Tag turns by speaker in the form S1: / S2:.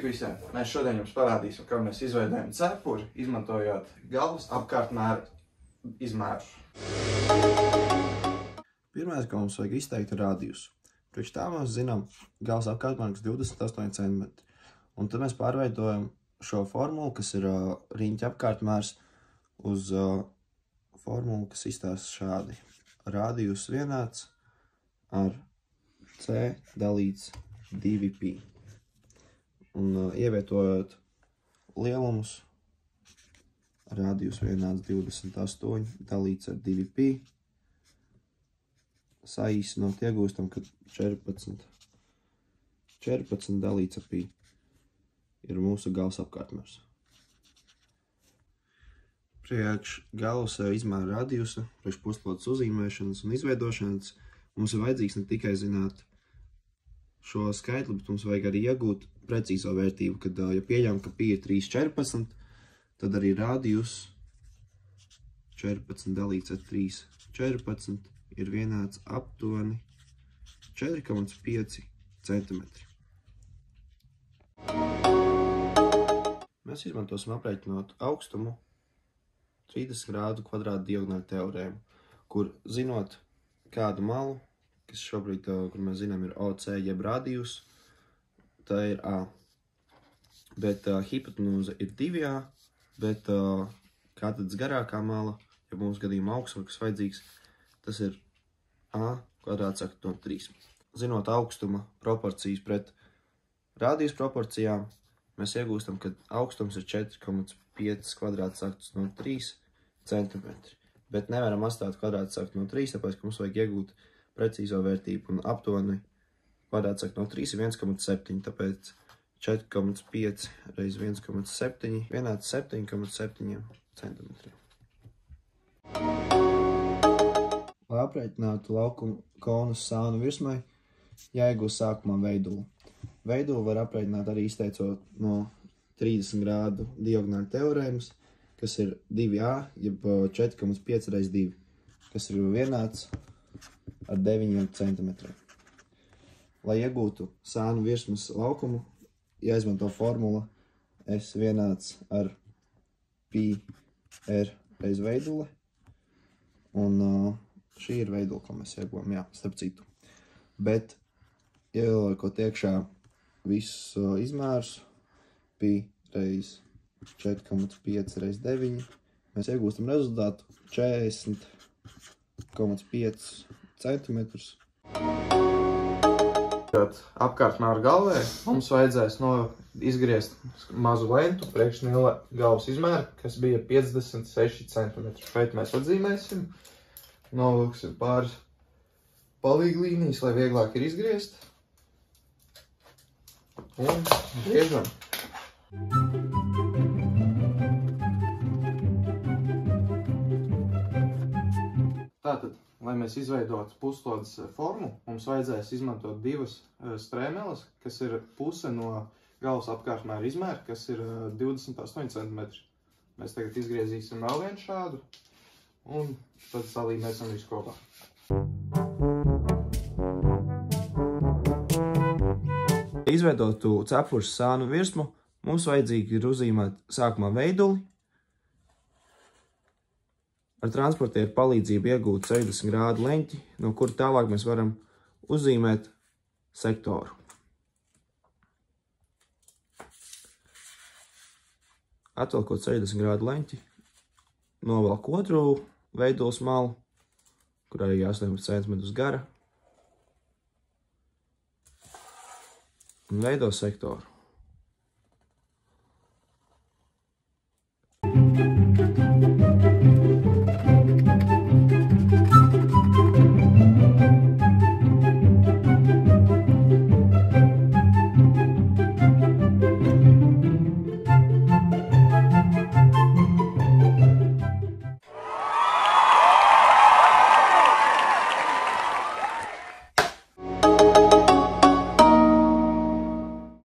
S1: Sveiki visiem! Mēs šodien jums parādīsim, kā mēs izveidojam cepuri, izmantojot galvas apkārtmēra izmērus. Pirmais, ko mums vajag izteikt, ir radius. Priekš tā mēs zinām galvas apkārtmērs 28 cm. Un tad mēs pārveidojam šo formulu, kas ir riņķa apkārtmērs, uz formulu, kas izstāsta šādi. Radius vienāds ar C dalīts 2pi. Un ievietojot lielumus, radius vienāds 28 dalīts ar 2pi, saīsinot iegūstam, ka 14 dalīts ar pi ir mūsu galvas apkārtmērs. Priekš galvas izmēra radiusa, priekš puslodes uzīmēšanas un izveidošanas mums ir vajadzīgs ne tikai zināt šo skaitli, bet mums vajag arī iegūt precīzo vērtību, kad, ja pieņem, ka pi ir 3,14, tad arī radius 14 dalīts ar 3,14 ir vienāds aptuveni 4,5 cm. Mēs izmantosim aprēķinot augstumu 30 grādu kvadrāta diagonāļu teorēmu, kur zinot kādu malu, kas šobrīd, kur mēs zinām, ir OC jeb radius, tā ir A. Bet hipotenūze ir 2A, bet kāds garākā mala, ja mums gadījumā augstuma, kas vajadzīgs, tas ir A kvadrāts sakt no 3. Zinot augstuma proporcijas pret radius proporcijām, mēs iegūstam, ka augstums ir 4,5 kvadrāts sakts no 3 cm. Bet nevaram atstāt kvadrāts sakt no 3, tāpēc, ka mums vajag iegūt precīzo vērtību, un aptuveni kvadrāts sakt no 3 ir 1,7, tāpēc 4,5 reiz 1,7 vienāds 7,7 cm. Lai aprēķinātu laukumu konus sānu virsmai, jāiegūst sākumā veidulu. Veidulu var aprēķināt arī izteicot no 30 grādu diagonāļu teorēmas, kas ir 2A, jeb 4,5 reiz 2, kas ir vienāds ar 9 cm. Lai iegūtu sānu virsmas laukumu, jāizmanto formula S vienāds ar pi r reiz veidule, un šī ir veidula, ko mēs ieguvām, jā, starp citu. Bet, ieliekot iekšā visus izmērus, pi reiz 4,5 reiz 9, mēs iegūstam rezultātu 40,5 cm. Apkārtmēra galvē mums vajadzēs izgriezt mazu lentu priekš nila galvas izmēra, kas bija 56 cm. Šeit mēs atzīmēsim, novilksim pāris palīglīnijas, lai vieglāk ir izgriezt. Un griežam. Tātad, lai mēs izveidotu puslodes formu, mums vajadzēs izmantot divas strēmeles, kas ir puse no galvas apkārtmēra izmēra, kas ir 28 cm. Mēs tagad izgriezīsim vēl vienu šādu, un tad salīmēsim visu kopā. Lai izveidotu cepures sānu virsmu, mums vajadzīgi ir uzzīmēt sākumā veiduli, ar transportieru palīdzību iegūt 60 grādu leņķi, no kura tālāk mēs varam uzzīmēt sektoru. Atvelkot 60 grādu leņķi, novelk otru veidules malu, kur arī 18 cm gara, un veido sektoru.